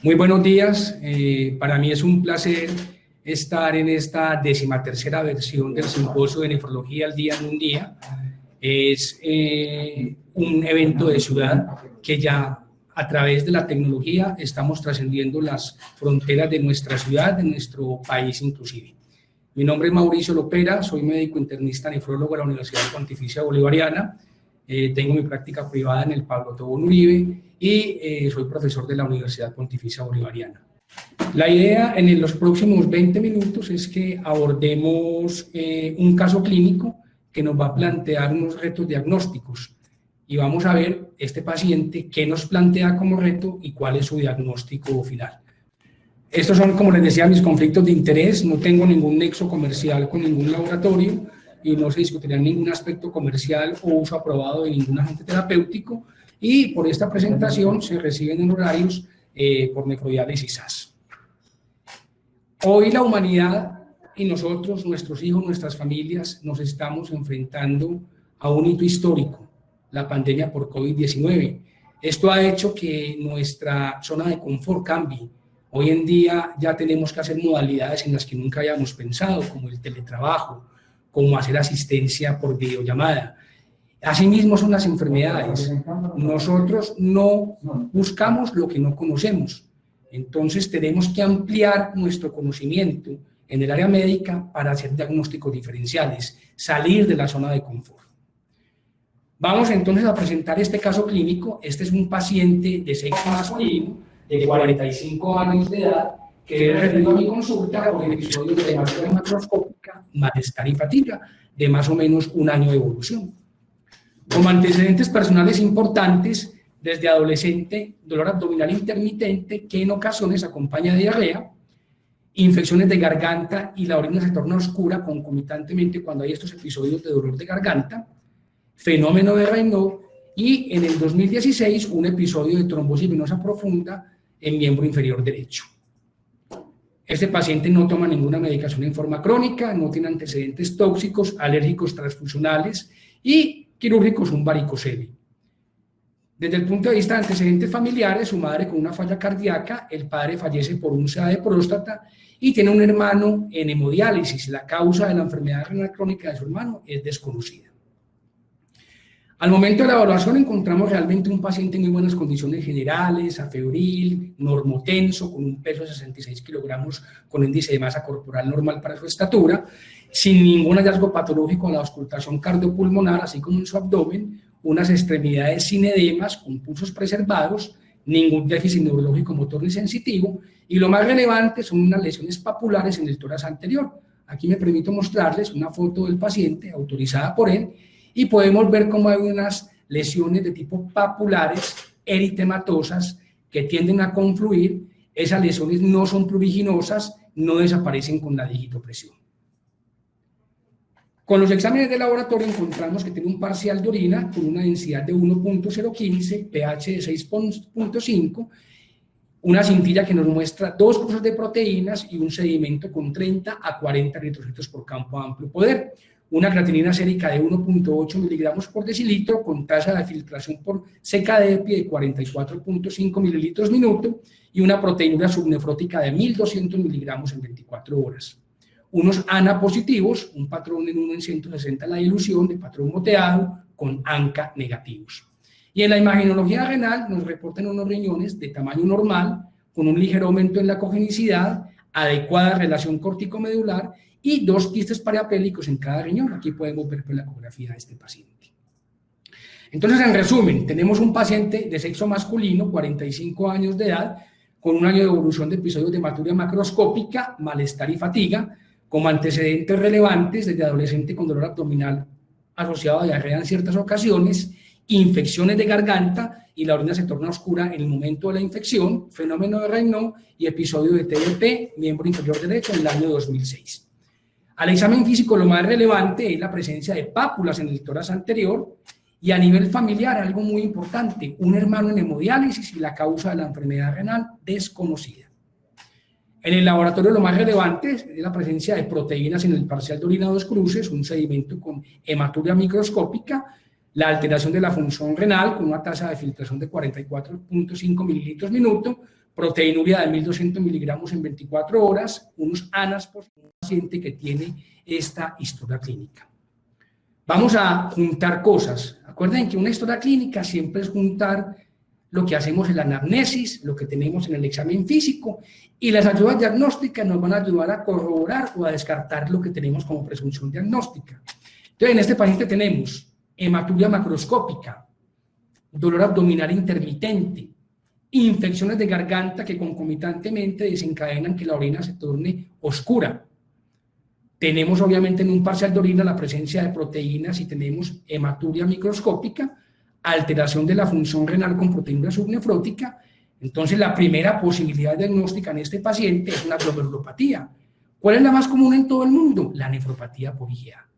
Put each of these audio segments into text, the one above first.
Muy buenos días, para mí es un placer estar en esta 13ª versión del Simposio de Nefrología al Día en un Día. Es un evento de ciudad que ya a través de la tecnología estamos trascendiendo las fronteras de nuestra ciudad, de nuestro país inclusive. Mi nombre es Mauricio Lopera, soy médico internista nefrólogo de la Universidad Pontificia Bolivariana. Tengo mi práctica privada en el Pablo Tobón Uribe y soy profesor de la Universidad Pontificia Bolivariana. La idea en los próximos 20 minutos es que abordemos un caso clínico que nos va a plantear unos retos diagnósticos y vamos a ver este paciente qué nos plantea como reto y cuál es su diagnóstico final. Estos son, como les decía, mis conflictos de interés. No tengo ningún nexo comercial con ningún laboratorio y no se discutirá ningún aspecto comercial o uso aprobado de ningún agente terapéutico, y por esta presentación se reciben en horarios por nefrodiálisis SAS. Hoy la humanidad y nosotros, nuestros hijos, nuestras familias, nos estamos enfrentando a un hito histórico, la pandemia por COVID-19. Esto ha hecho que nuestra zona de confort cambie. Hoy en día ya tenemos que hacer modalidades en las que nunca habíamos pensado, como el teletrabajo, como hacer asistencia por videollamada. Asimismo son las enfermedades. Nosotros no buscamos lo que no conocemos. Entonces tenemos que ampliar nuestro conocimiento en el área médica para hacer diagnósticos diferenciales, salir de la zona de confort. Vamos entonces a presentar este caso clínico. Este es un paciente de sexo masculino, de 45 años de edad, que he referido a mi consulta por episodios de hematoria macroscópica, malestar y fatiga, de más o menos un año de evolución. Como antecedentes personales importantes, desde adolescente, dolor abdominal intermitente, que en ocasiones acompaña diarrea, infecciones de garganta y la orina se torna oscura concomitantemente cuando hay estos episodios de dolor de garganta, fenómeno de Raynaud y en el 2016 un episodio de trombosis venosa profunda en miembro inferior derecho. Este paciente no toma ninguna medicación en forma crónica, no tiene antecedentes tóxicos, alérgicos transfusionales y quirúrgicos, un varicocele. Desde el punto de vista de antecedentes familiares, su madre con una falla cardíaca, el padre fallece por un SEA de próstata y tiene un hermano en hemodiálisis. La causa de la enfermedad renal crónica de su hermano es desconocida. Al momento de la evaluación encontramos realmente un paciente en muy buenas condiciones generales, afebril, normotenso, con un peso de 66 kilogramos, con índice de masa corporal normal para su estatura, sin ningún hallazgo patológico en la auscultación cardiopulmonar, así como en su abdomen, unas extremidades sin edemas, con pulsos preservados, ningún déficit neurológico motor ni sensitivo, y lo más relevante son unas lesiones papulares en el tórax anterior. Aquí me permito mostrarles una foto del paciente autorizada por él, y podemos ver cómo hay unas lesiones de tipo papulares eritematosas que tienden a confluir. Esas lesiones no son pruriginosas, no desaparecen con la digitopresión. Con los exámenes de laboratorio encontramos que tiene un parcial de orina con una densidad de 1.015, pH de 6.5, una cintilla que nos muestra 2 cruces de proteínas y un sedimento con 30 a 40 eritrocitos por campo amplio poder. Una creatinina sérica de 1.8 miligramos por decilitro con tasa de filtración por CKD-EPI de 44.5 mililitros minuto y una proteinura subnefrótica de 1.200 miligramos en 24 horas. Unos ANA positivos, un patrón en 1 en 160 la dilución de patrón moteado con ANCA negativos. Y en la imagenología renal nos reportan unos riñones de tamaño normal, con un ligero aumento en la cogenicidad, adecuada relación córtico-medular y 2 quistes periapélicos en cada riñón. Aquí podemos ver la ecografía de este paciente. Entonces, en resumen, tenemos un paciente de sexo masculino, 45 años de edad, con un año de evolución de episodios de hematuria macroscópica, malestar y fatiga, como antecedentes relevantes desde adolescente con dolor abdominal asociado a diarrea en ciertas ocasiones, infecciones de garganta y la orina se torna oscura en el momento de la infección, fenómeno de Raynaud y episodio de TDP, miembro inferior derecho, en el año 2006. Al examen físico lo más relevante es la presencia de pápulas en el tórax anterior y a nivel familiar algo muy importante, un hermano en hemodiálisis y la causa de la enfermedad renal desconocida. En el laboratorio lo más relevante es la presencia de proteínas en el parcial de orina 2 cruces, un sedimento con hematuria microscópica, la alteración de la función renal con una tasa de filtración de 44.5 mililitros minuto, proteinuria de 1200 miligramos en 24 horas, unos ANAS por paciente que tiene esta historia clínica. Vamos a juntar cosas. Acuerden que una historia clínica siempre es juntar lo que hacemos en la anamnesis, lo que tenemos en el examen físico, y las ayudas diagnósticas nos van a ayudar a corroborar o a descartar lo que tenemos como presunción diagnóstica. Entonces, en este paciente tenemos hematuria macroscópica, dolor abdominal intermitente, infecciones de garganta que concomitantemente desencadenan que la orina se torne oscura. Tenemos obviamente en un parcial de orina la presencia de proteínas y tenemos hematuria microscópica, alteración de la función renal con proteinuria subnefrótica. Entonces la primera posibilidad diagnóstica en este paciente es una glomerulopatía. ¿Cuál es la más común en todo el mundo? La nefropatía por IgA.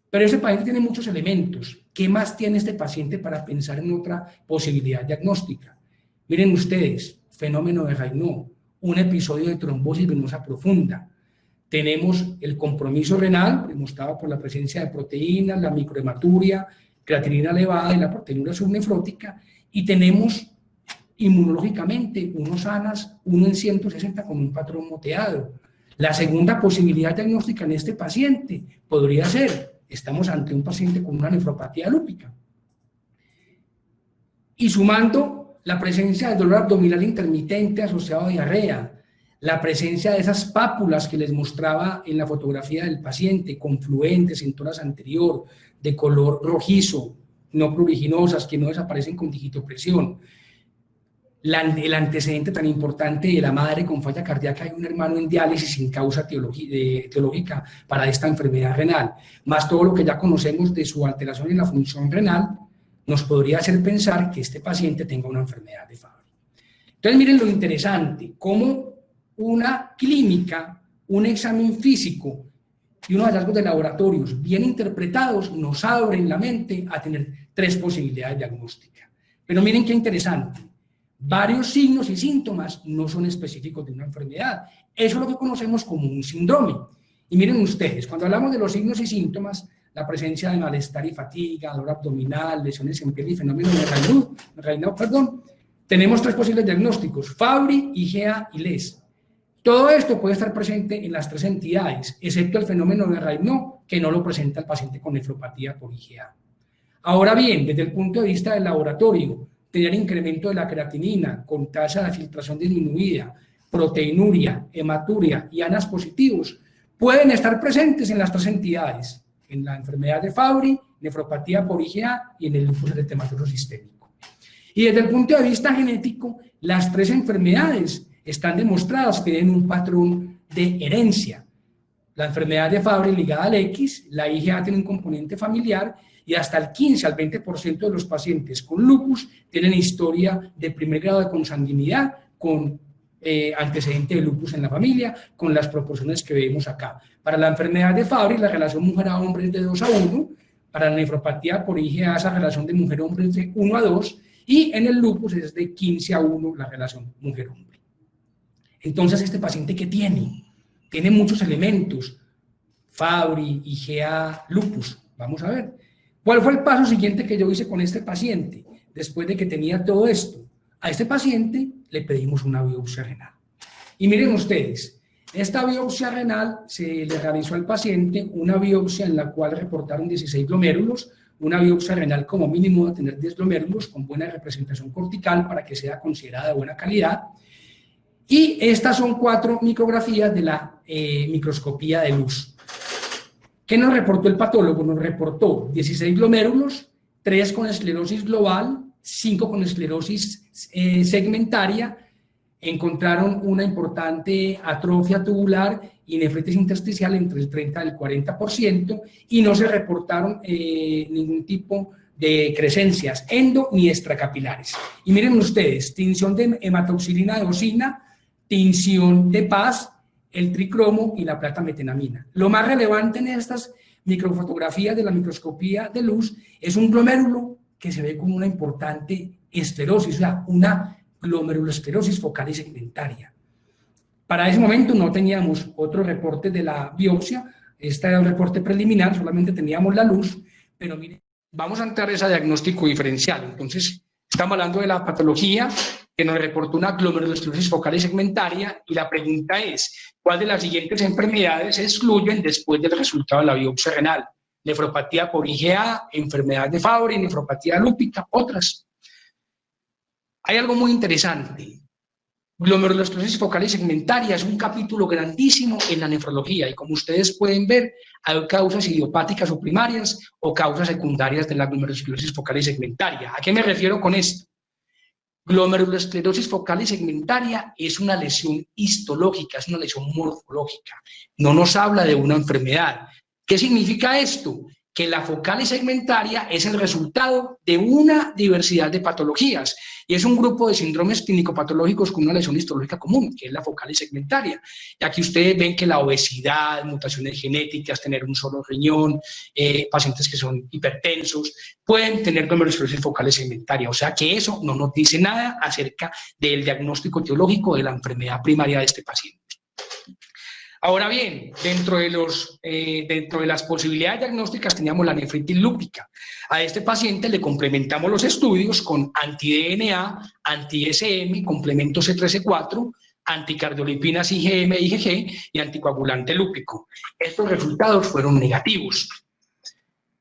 Pero este paciente tiene muchos elementos. ¿Qué más tiene este paciente para pensar en otra posibilidad diagnóstica? Miren ustedes, fenómeno de Raynaud, un episodio de trombosis venosa profunda. Tenemos el compromiso renal, demostrado por la presencia de proteínas, la microhematuria, creatinina elevada y la proteinuria subnefrótica, y tenemos inmunológicamente unos ANAS, 1 en 160 con un patrón moteado. La segunda posibilidad diagnóstica en este paciente podría ser, estamos ante un paciente con una nefropatía lúpica. Y sumando la presencia del dolor abdominal intermitente asociado a diarrea, la presencia de esas pápulas que les mostraba en la fotografía del paciente, confluentes en toras anterior, de color rojizo, no pruriginosas, que no desaparecen con digitopresión. El antecedente tan importante de la madre con falla cardíaca y un hermano en diálisis sin causa etiológica para esta enfermedad renal, más todo lo que ya conocemos de su alteración en la función renal, nos podría hacer pensar que este paciente tenga una enfermedad de Fabry. Entonces miren lo interesante, cómo una clínica, un examen físico y unos hallazgos de laboratorios bien interpretados nos abren la mente a tener 3 posibilidades diagnósticas. Pero miren qué interesante, varios signos y síntomas no son específicos de una enfermedad. Eso es lo que conocemos como un síndrome. Y miren ustedes, cuando hablamos de los signos y síntomas, la presencia de malestar y fatiga, dolor abdominal, lesiones en piel y fenómeno de Raynaud, tenemos 3 posibles diagnósticos, Fabry, IgA y LES. Todo esto puede estar presente en las 3 entidades, excepto el fenómeno de Raynaud, que no lo presenta el paciente con nefropatía por IgA. Ahora bien, desde el punto de vista del laboratorio, tener incremento de la creatinina con tasa de filtración disminuida, proteinuria, hematuria y ANAS positivos, pueden estar presentes en las 3 entidades, en la enfermedad de Fabry, nefropatía por IgA y en el lupus eritematoso sistémico. Y desde el punto de vista genético, las 3 enfermedades están demostradas que tienen un patrón de herencia. La enfermedad de Fabry ligada al X, la IgA tiene un componente familiar y hasta el 15 al 20% de los pacientes con lupus tienen historia de primer grado de consanguinidad con antecedente de lupus en la familia, con las proporciones que vemos acá. Para la enfermedad de Fabry, la relación mujer a hombre es de 2 a 1, para la nefropatía por IgA, esa relación de mujer-hombre es de 1 a 2, y en el lupus es de 15 a 1 la relación mujer-hombre. Entonces, ¿este paciente qué tiene? Tiene muchos elementos, Fabry, IgA, lupus. Vamos a ver. ¿Cuál fue el paso siguiente que yo hice con este paciente? Después de que tenía todo esto, a este paciente le pedimos una biopsia renal. Y miren ustedes, esta biopsia renal se le realizó al paciente una biopsia en la cual reportaron 16 glomérulos, una biopsia renal como mínimo de tener 10 glomérulos con buena representación cortical para que sea considerada de buena calidad. Y estas son 4 micrografías de la microscopía de luz. ¿Qué nos reportó el patólogo? Nos reportó 16 glomérulos, 3 con esclerosis global, 5 con esclerosis segmentaria, encontraron una importante atrofia tubular y nefritis intersticial entre el 30 y el 40%, y no se reportaron ningún tipo de crescencias endo ni extracapilares. Y miren ustedes, tinción de hematoxilina de eosina, tinción de PAS, el tricromo y la plata metenamina. Lo más relevante en estas microfotografías de la microscopía de luz es un glomérulo que se ve como una importante esclerosis, o sea, una glomerulosclerosis focal y segmentaria. Para ese momento no teníamos otro reporte de la biopsia, este era un reporte preliminar, solamente teníamos la luz, pero miren, vamos a entrar a ese diagnóstico diferencial. Entonces, Estamos hablando de la patología que nos reportó una glomerulosclerosis focal y segmentaria, y la pregunta es, ¿cuál de las siguientes enfermedades se excluyen después del resultado de la biopsia renal? Nefropatía por IgA, enfermedad de Fabry, nefropatía lúpica, otras. Hay algo muy interesante. Glomerulosclerosis focal y segmentaria es un capítulo grandísimo en la nefrología, y como ustedes pueden ver, hay causas idiopáticas o primarias o causas secundarias de la glomerulosclerosis focal y segmentaria. ¿A qué me refiero con esto? Glomerulosclerosis focal y segmentaria es una lesión histológica, es una lesión morfológica, no nos habla de una enfermedad. ¿Qué significa esto? Que la focal y segmentaria es el resultado de una diversidad de patologías, y es un grupo de síndromes clínico-patológicos con una lesión histológica común, que es la focal y segmentaria. Y aquí ustedes ven que la obesidad, mutaciones genéticas, tener un solo riñón, pacientes que son hipertensos, pueden tener glomerulosclerosis focal y segmentaria. O sea que eso no nos dice nada acerca del diagnóstico etiológico de la enfermedad primaria de este paciente. Ahora bien, dentro de las posibilidades diagnósticas teníamos la nefritis lúpica. A este paciente le complementamos los estudios con anti-DNA, anti-SM, complemento C3-C4, anticardiolipinas IgM, IgG y anticoagulante lúpico. Estos resultados fueron negativos.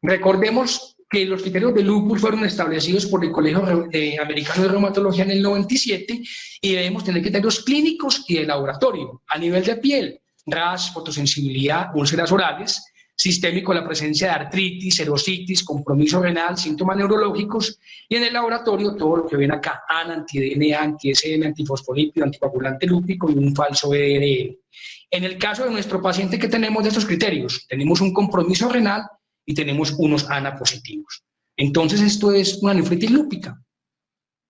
Recordemos que los criterios de lupus fueron establecidos por el Colegio Americano de Reumatología en el 97, y debemos tener criterios clínicos y de laboratorio. A nivel de piel, rash, fotosensibilidad, úlceras orales; sistémico, la presencia de artritis, erositis, compromiso renal, síntomas neurológicos; y en el laboratorio todo lo que ven acá: ANA, anti-DNA, anti-SM, antifosfolípido, anticoagulante lúpico y un falso ERL. En el caso de nuestro paciente, ¿qué tenemos de estos criterios? Tenemos un compromiso renal y tenemos unos ANA positivos. Entonces, ¿esto es una nefritis lúpica?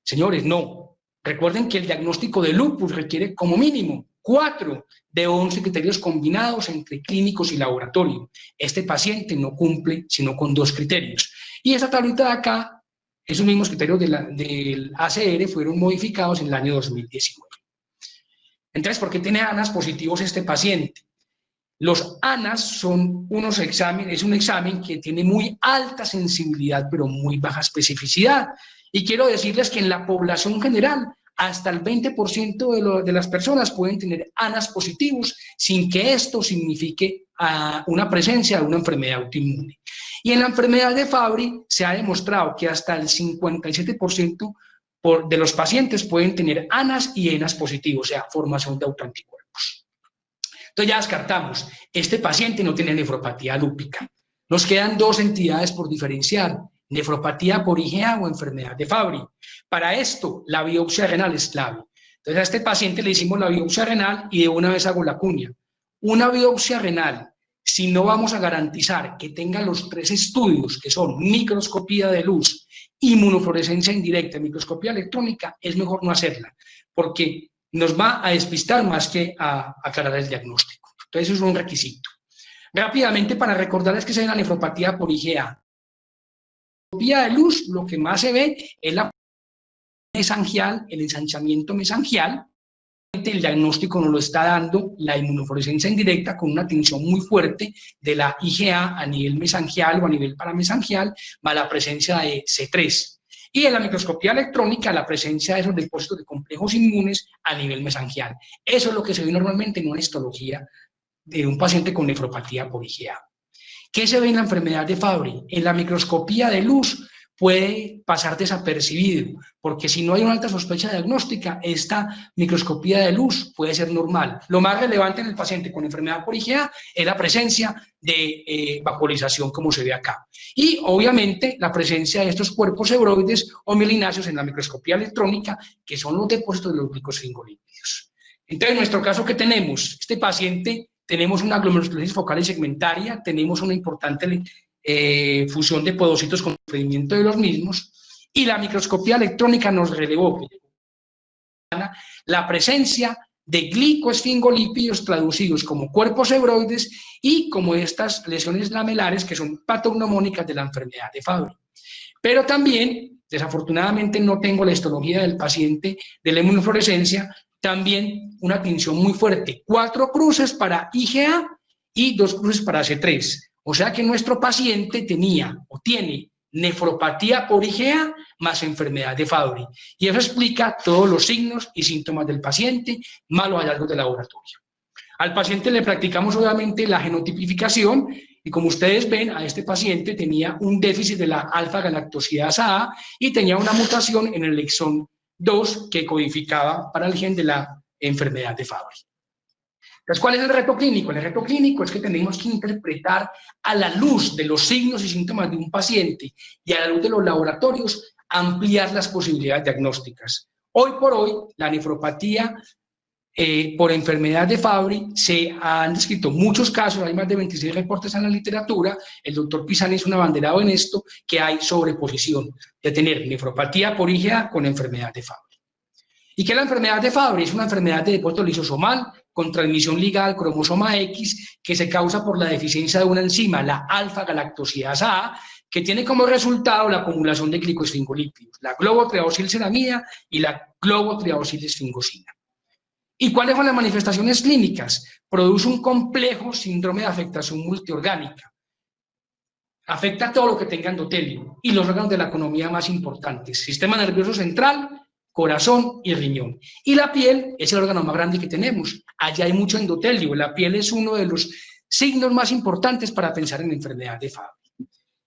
Señores, no. Recuerden que el diagnóstico de lupus requiere como mínimo 4 de 11 criterios combinados entre clínicos y laboratorio. Este paciente no cumple sino con 2 criterios. Y esa tablita de acá, esos mismos criterios del ACR fueron modificados en el año 2019. Entonces, ¿por qué tiene ANAs positivos este paciente? Los ANAs son unos exámenes, es un examen que tiene muy alta sensibilidad pero muy baja especificidad. Y quiero decirles que en la población general, hasta el 20% de las personas pueden tener ANAs positivos sin que esto signifique una presencia de una enfermedad autoinmune. Y en la enfermedad de Fabry se ha demostrado que hasta el 57% de los pacientes pueden tener ANAs y ENAs positivos, o sea, formación de autoanticuerpos. Entonces ya descartamos, este paciente no tiene nefropatía lúpica. Nos quedan 2 entidades por diferenciar: nefropatía por IgA o enfermedad de Fabry. Para esto, la biopsia renal es clave. Entonces a este paciente le hicimos la biopsia renal y de una vez hago la cuña. Una biopsia renal, si no vamos a garantizar que tenga los 3 estudios, que son microscopía de luz, inmunofluorescencia indirecta y microscopía electrónica, es mejor no hacerla, porque nos va a despistar más que a aclarar el diagnóstico. Entonces, eso es un requisito. Rápidamente, para recordarles que se ve la nefropatía por IgA. Nefropatía de luz, lo que más se ve es la mesangial, el ensanchamiento mesangial. El diagnóstico nos lo está dando la inmunofluorescencia indirecta con una tinción muy fuerte de la IgA a nivel mesangial o a nivel paramesangial, más la presencia de C3. Y en la microscopía electrónica, la presencia de esos depósitos de complejos inmunes a nivel mesangial. Eso es lo que se ve normalmente en una histología de un paciente con nefropatía por IgA. ¿Qué se ve en la enfermedad de Fabry? En la microscopía de luz puede pasar desapercibido, porque si no hay una alta sospecha diagnóstica, esta microscopía de luz puede ser normal. Lo más relevante en el paciente con enfermedad por IgA es la presencia de vaporización, como se ve acá. Y obviamente la presencia de estos cuerpos hebroides o mielináceos en la microscopía electrónica, que son los depósitos de los glicosfingolípidos. Entonces, en nuestro caso, ¿qué tenemos? Este paciente, tenemos una glomerulosclerosis focal y segmentaria, tenemos una importante fusión de podocitos con procedimiento de los mismos, y la microscopía electrónica nos relevó la presencia de glicoesfingolípidos traducidos como cuerpos hebroides y como estas lesiones lamelares que son patognomónicas de la enfermedad de Fabry. Pero también, desafortunadamente, no tengo la histología del paciente de la inmunofluorescencia, también una tinción muy fuerte, 4 cruces para IgA y 2 cruces para C3. O sea que nuestro paciente tenía o tiene nefropatía por IgA más enfermedad de Fabry. Y eso explica todos los signos y síntomas del paciente, más los hallazgos de laboratorio. Al paciente le practicamos obviamente la genotipificación y como ustedes ven, a este paciente tenía un déficit de la alfa-galactosidasa A y tenía una mutación en el exón 2 que codificaba para el gen de la enfermedad de Fabry. Entonces, ¿cuál es el reto clínico? El reto clínico es que tenemos que interpretar a la luz de los signos y síntomas de un paciente y a la luz de los laboratorios, ampliar las posibilidades diagnósticas. Hoy por hoy, la nefropatía por enfermedad de Fabry se han descrito muchos casos, hay más de 26 reportes en la literatura, el doctor Pisani es un abanderado en esto, que hay sobreposición de tener nefropatía por IgA con enfermedad de Fabry. ¿Y qué es la enfermedad de Fabry? Es una enfermedad de depósito lisosomal con transmisión ligada al cromosoma X que se causa por la deficiencia de una enzima, la alfa-galactosidasa A, que tiene como resultado la acumulación de glicoesfingolípidos, la globotriaosilceramida y la globotriaosilesfingosina. ¿Y cuáles son las manifestaciones clínicas? Produce un complejo síndrome de afectación multiorgánica. Afecta todo lo que tenga endotelio y los órganos de la economía más importantes, sistema nervioso central, corazón y riñón. Y la piel es el órgano más grande que tenemos. Allá hay mucho endotelio. La piel es uno de los signos más importantes para pensar en enfermedad de Fabry.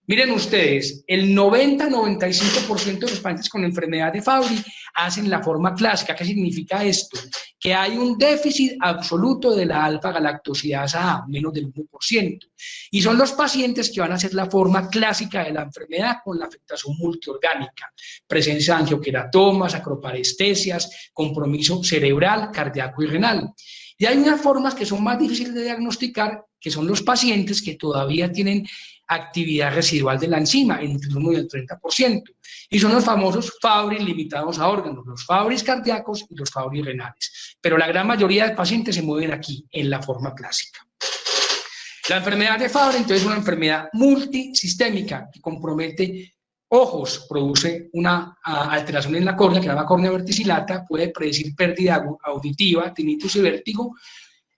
Miren ustedes, el 90-95% de los pacientes con enfermedad de Fabry hacen la forma clásica. ¿Qué significa esto? Que hay un déficit absoluto de la alfa-galactosidasa A, menos del 1%. Y son los pacientes que van a hacer la forma clásica de la enfermedad con la afectación multiorgánica. Presencia de angioqueratomas, acroparestesias, compromiso cerebral, cardíaco y renal. Y hay unas formas que son más difíciles de diagnosticar, que son los pacientes que todavía tienen actividad residual de la enzima, entre el 1 y el 30%. Y son los famosos Fabry limitados a órganos, los Fabry cardíacos y los Fabry renales. Pero la gran mayoría de pacientes se mueven aquí, en la forma clásica. La enfermedad de Fabry, entonces, es una enfermedad multisistémica que compromete ojos, produce una alteración en la córnea, que se llama córnea verticillata, puede predecir pérdida auditiva, tinnitus y vértigo.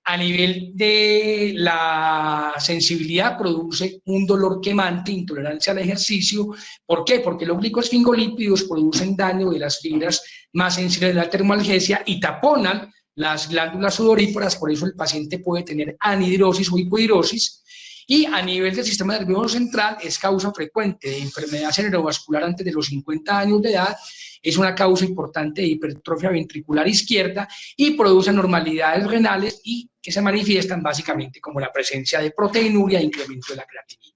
A nivel de la sensibilidad produce un dolor quemante, intolerancia al ejercicio. ¿Por qué? Porque los glicoesfingolípidos producen daño de las fibras más sensibles de la termoalgesia y taponan las glándulas sudoríparas, por eso el paciente puede tener anhidrosis o hipohidrosis. Y a nivel del sistema nervioso central es causa frecuente de enfermedad cerebrovascular antes de los 50 años de edad, es una causa importante de hipertrofia ventricular izquierda y produce anormalidades renales y que se manifiestan básicamente como la presencia de proteinuria e incremento de la creatinina.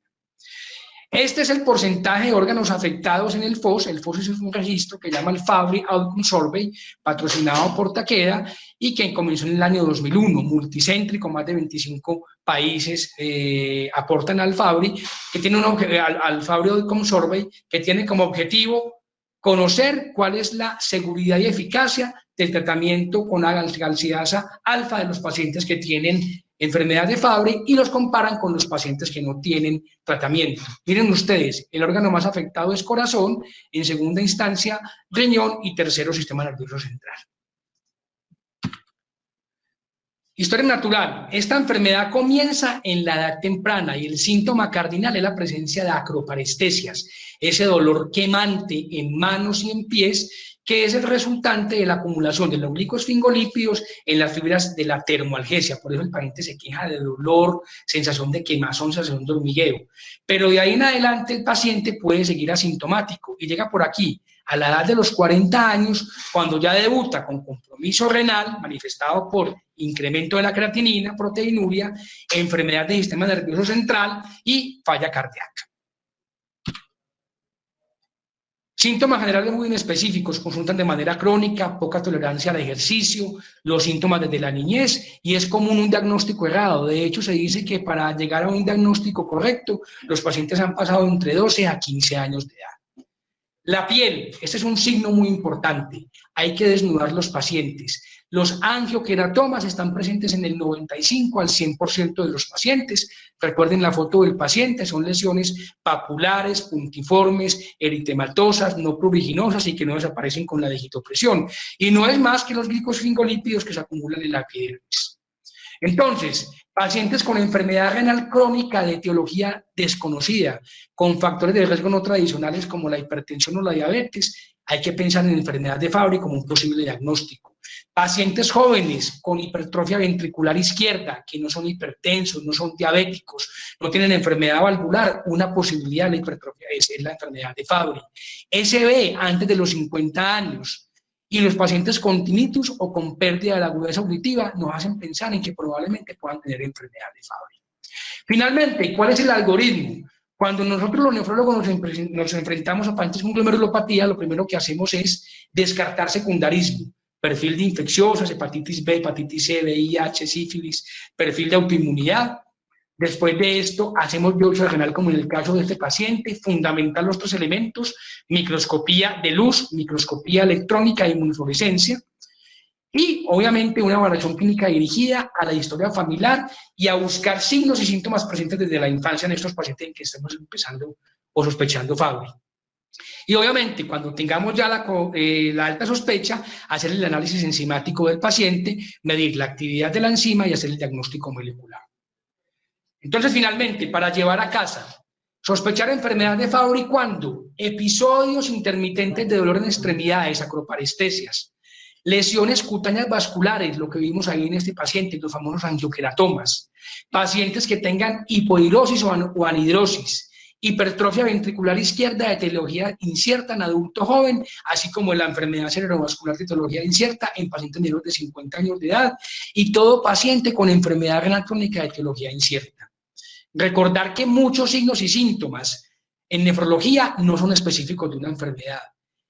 Este es el porcentaje de órganos afectados en el FOS. El FOS es un registro que llama el Fabry Outcome Survey, patrocinado por Takeda, y que comenzó en el año 2001, multicéntrico, más de 25 países aportan al Fabry, que tiene al Fabry Outcome Survey, que tiene como objetivo conocer cuál es la seguridad y eficacia del tratamiento con galsidasa alfa de los pacientes que tienen enfermedad de Fabry y los comparan con los pacientes que no tienen tratamiento. Miren ustedes, el órgano más afectado es corazón, en segunda instancia riñón y tercero sistema nervioso central. Historia natural. Esta enfermedad comienza en la edad temprana y el síntoma cardinal es la presencia de acroparestesias, ese dolor quemante en manos y en pies que es el resultante de la acumulación de los glicoesfingolípidos en las fibras de la termoalgesia. Por eso el paciente se queja de dolor, sensación de quemazón, sensación de hormigueo. Pero de ahí en adelante el paciente puede seguir asintomático y llega por aquí a la edad de los 40 años, cuando ya debuta con compromiso renal manifestado por incremento de la creatinina, proteinuria, enfermedad del sistema nervioso central y falla cardíaca. Síntomas generales muy inespecíficos, consultan de manera crónica, poca tolerancia al ejercicio, los síntomas desde la niñez y es común un diagnóstico errado. De hecho, se dice que para llegar a un diagnóstico correcto, los pacientes han pasado entre 12 a 15 años de edad. La piel, este es un signo muy importante, hay que desnudar los pacientes. Los angioqueratomas están presentes en el 95 al 100% de los pacientes. Recuerden la foto del paciente, son lesiones papulares, puntiformes, eritematosas, no pruriginosas y que no desaparecen con la digitopresión. Y no es más que los glicoesfingolípidos que se acumulan en la epidermis. Entonces, pacientes con enfermedad renal crónica de etiología desconocida, con factores de riesgo no tradicionales como la hipertensión o la diabetes, hay que pensar en enfermedad de Fabry como un posible diagnóstico. Pacientes jóvenes con hipertrofia ventricular izquierda, que no son hipertensos, no son diabéticos, no tienen enfermedad valvular, una posibilidad de la hipertrofia es la enfermedad de Fabry. SB antes de los 50 años, y los pacientes con tinnitus o con pérdida de la agudeza auditiva nos hacen pensar en que probablemente puedan tener enfermedad de Fabry. Finalmente, ¿cuál es el algoritmo? Cuando nosotros los nefrólogos nos enfrentamos a pacientes con glomerulopatía, lo primero que hacemos es descartar secundarismo, perfil de infecciosas, hepatitis B, hepatitis C, VIH, sífilis, perfil de autoinmunidad. Después de esto, hacemos biopsia renal, como en el caso de este paciente, fundamental los tres elementos: microscopía de luz, microscopía electrónica e inmunofluorescencia, y obviamente una evaluación clínica dirigida a la historia familiar y a buscar signos y síntomas presentes desde la infancia en estos pacientes en que estemos empezando o sospechando Fabry. Y obviamente, cuando tengamos ya la alta sospecha, hacer el análisis enzimático del paciente, medir la actividad de la enzima y hacer el diagnóstico molecular. Entonces, finalmente, para llevar a casa, sospechar enfermedad de Fabry cuando episodios intermitentes de dolor en extremidades, acroparestesias, lesiones cutáneas vasculares, lo que vimos ahí en este paciente, los famosos angioqueratomas, pacientes que tengan hipohidrosis o anhidrosis, hipertrofia ventricular izquierda de etiología incierta en adulto joven, así como la enfermedad cerebrovascular de etiología incierta en pacientes menores de 50 años de edad, y todo paciente con enfermedad renal crónica de etiología incierta. Recordar que muchos signos y síntomas en nefrología no son específicos de una enfermedad.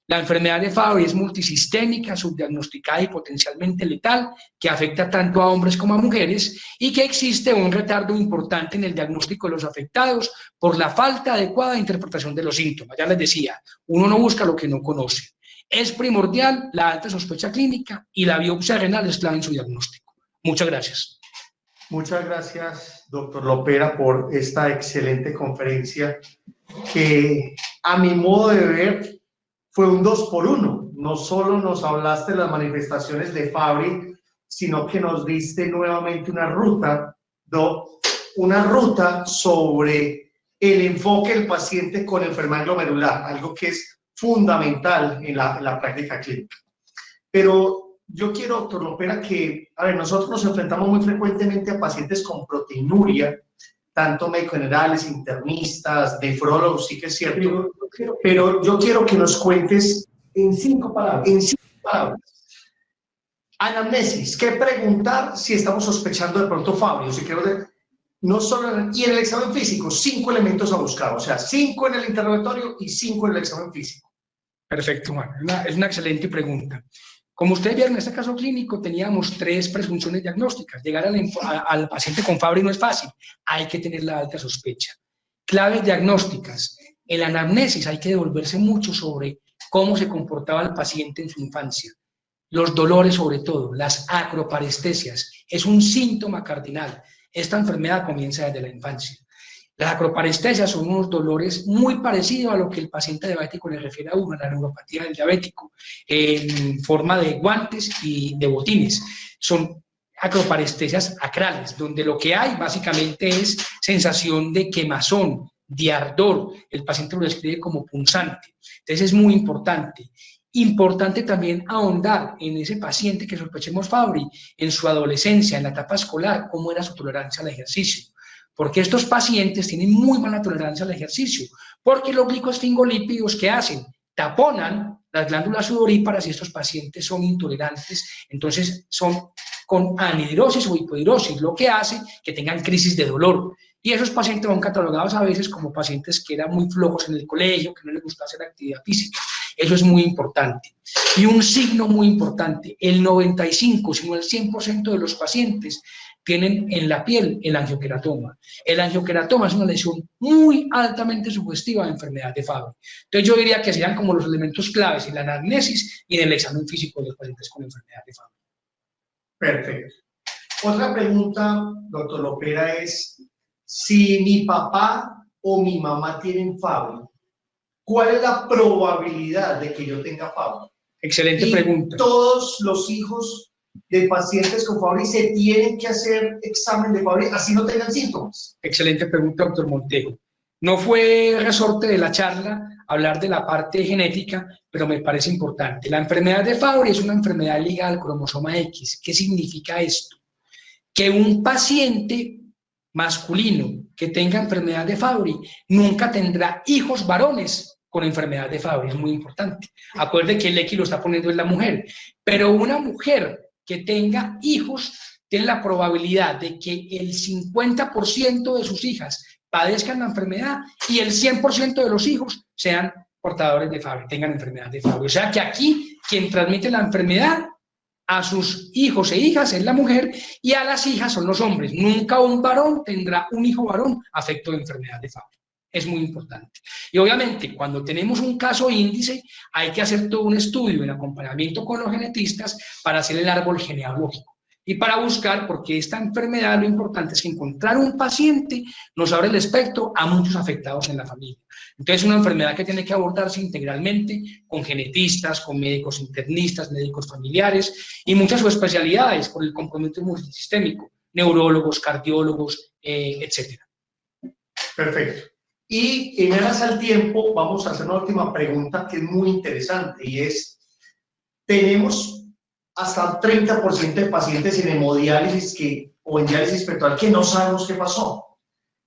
La enfermedad de Fabry es multisistémica, subdiagnosticada y potencialmente letal, que afecta tanto a hombres como a mujeres, y que existe un retardo importante en el diagnóstico de los afectados por la falta adecuada de interpretación de los síntomas. Ya les decía, uno no busca lo que no conoce. Es primordial la alta sospecha clínica y la biopsia renal es clave en su diagnóstico. Muchas gracias. Muchas gracias, doctor Lopera, por esta excelente conferencia que, a mi modo de ver, fue un 2 por 1. No solo nos hablaste de las manifestaciones de Fabry, sino que nos diste nuevamente una ruta sobre el enfoque del paciente con enfermedad glomerular, algo que es fundamental en la práctica clínica. Pero yo quiero, doctor Lopera, que, a ver, nosotros nos enfrentamos muy frecuentemente a pacientes con proteinuria, tanto médicos generales, internistas, nefrólogos, sí que es cierto, pero yo quiero que nos cuentes en 5 palabras. Anamnesis, ¿qué preguntar si estamos sospechando de pronto Fabry? O si quiero no solo y en el examen físico, 5 elementos a buscar, o sea, 5 en el interrogatorio y 5 en el examen físico. Perfecto, Juan. Es una excelente pregunta. Como ustedes vieron, en este caso clínico teníamos 3 presunciones diagnósticas. Llegar al paciente con Fabry no es fácil, hay que tener la alta sospecha. Claves diagnósticas. En la anamnesis hay que devolverse mucho sobre cómo se comportaba el paciente en su infancia. Los dolores, sobre todo, las acroparestesias, es un síntoma cardinal. Esta enfermedad comienza desde la infancia. Las acroparestesias son unos dolores muy parecidos a lo que el paciente diabético le refiere a uno, a la neuropatía del diabético, en forma de guantes y de botines. Son acroparestesias acrales, donde lo que hay básicamente es sensación de quemazón, de ardor. El paciente lo describe como punzante. Entonces es muy importante. Importante también ahondar en ese paciente que sospechemos Fabry, en su adolescencia, en la etapa escolar, cómo era su tolerancia al ejercicio. Porque estos pacientes tienen muy mala tolerancia al ejercicio, porque los glicosfingolípidos, ¿qué hacen? Taponan las glándulas sudoríparas y estos pacientes son intolerantes, entonces son con anhidrosis o hipohidrosis, lo que hace que tengan crisis de dolor. Y esos pacientes son catalogados a veces como pacientes que eran muy flojos en el colegio, que no les gustaba hacer actividad física. Eso es muy importante. Y un signo muy importante, el 95, sino el 100% de los pacientes tienen en la piel el angioqueratoma. El angioqueratoma es una lesión muy altamente sugestiva de enfermedad de Fabry. Entonces yo diría que serían como los elementos claves en la anamnesis y en el examen físico de los pacientes con enfermedad de Fabry. Perfecto. Otra pregunta, doctor Lopera, es si mi papá o mi mamá tienen Fabry, ¿cuál es la probabilidad de que yo tenga Fabry? Excelente pregunta. ¿Todos los hijos de pacientes con Fabry se tienen que hacer examen de Fabry así no tengan síntomas? Excelente pregunta, doctor Montejo. No fue resorte de la charla hablar de la parte genética, pero me parece importante. La enfermedad de Fabry es una enfermedad ligada al cromosoma X. ¿Qué significa esto? Que un paciente masculino que tenga enfermedad de Fabry nunca tendrá hijos varones con enfermedad de Fabry. Es muy importante. Acuerde que el X lo está poniendo en la mujer, pero una mujer que tenga hijos tiene la probabilidad de que el 50% de sus hijas padezcan la enfermedad y el 100% de los hijos sean portadores de Fabry, tengan enfermedad de Fabry. O sea que aquí quien transmite la enfermedad a sus hijos e hijas es la mujer y a las hijas son los hombres. Nunca un varón tendrá un hijo varón afecto de enfermedad de Fabry. Es muy importante. Y obviamente, cuando tenemos un caso índice, hay que hacer todo un estudio en acompañamiento con los genetistas para hacer el árbol genealógico. Y para buscar, porque esta enfermedad lo importante es que encontrar un paciente nos abre el espectro a muchos afectados en la familia. Entonces, es una enfermedad que tiene que abordarse integralmente con genetistas, con médicos internistas, médicos familiares y muchas subespecialidades por el compromiso multisistémico, neurólogos, cardiólogos, etcétera. Perfecto. Y en aras al tiempo, vamos a hacer una última pregunta que es muy interesante y es, tenemos hasta un 30% de pacientes en hemodiálisis o en diálisis peritoneal que no sabemos qué pasó.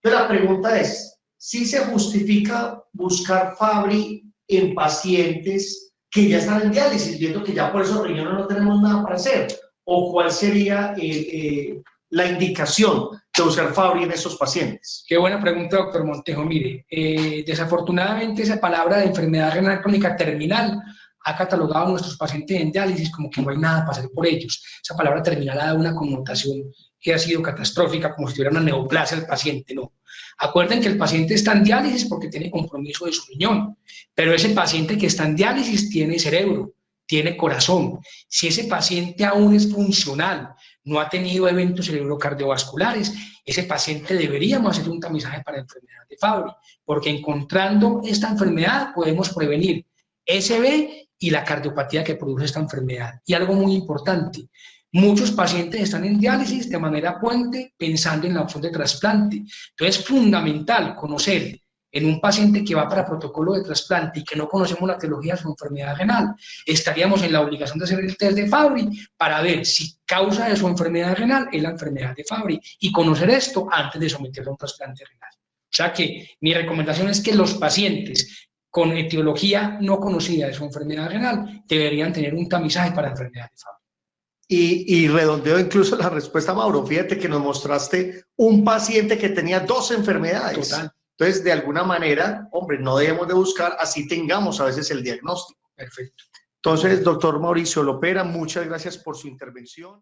Entonces la pregunta es, ¿sí se justifica buscar Fabry en pacientes que ya están en diálisis, viendo que ya por esos riñones no tenemos nada para hacer? ¿O cuál sería la indicación de usar Fabry en esos pacientes? Qué buena pregunta, doctor Montejo. Mire, desafortunadamente esa palabra de enfermedad renal crónica terminal ha catalogado a nuestros pacientes en diálisis como que no hay nada para hacer por ellos. Esa palabra terminal ha dado una connotación que ha sido catastrófica, como si tuviera una neoplasia el paciente. No. Acuerden que el paciente está en diálisis porque tiene compromiso de su riñón, pero ese paciente que está en diálisis tiene cerebro, tiene corazón. Si ese paciente aún es funcional, no ha tenido eventos cerebrocardiovasculares, ese paciente deberíamos hacer un tamizaje para enfermedad de Fabry, porque encontrando esta enfermedad podemos prevenir SB y la cardiopatía que produce esta enfermedad. Y algo muy importante, muchos pacientes están en diálisis de manera puente pensando en la opción de trasplante. Entonces es fundamental conocer en un paciente que va para protocolo de trasplante y que no conocemos la etiología de su enfermedad renal, estaríamos en la obligación de hacer el test de Fabry para ver si causa de su enfermedad renal es la enfermedad de Fabry y conocer esto antes de someterlo a un trasplante renal. O sea que mi recomendación es que los pacientes con etiología no conocida de su enfermedad renal deberían tener un tamizaje para enfermedad de Fabry. Y redondeo incluso la respuesta, Mauro. Fíjate que nos mostraste un paciente que tenía 2 enfermedades. Total. Entonces, de alguna manera, hombre, no debemos de buscar, así tengamos a veces el diagnóstico. Perfecto. Entonces, doctor Mauricio Lopera, muchas gracias por su intervención.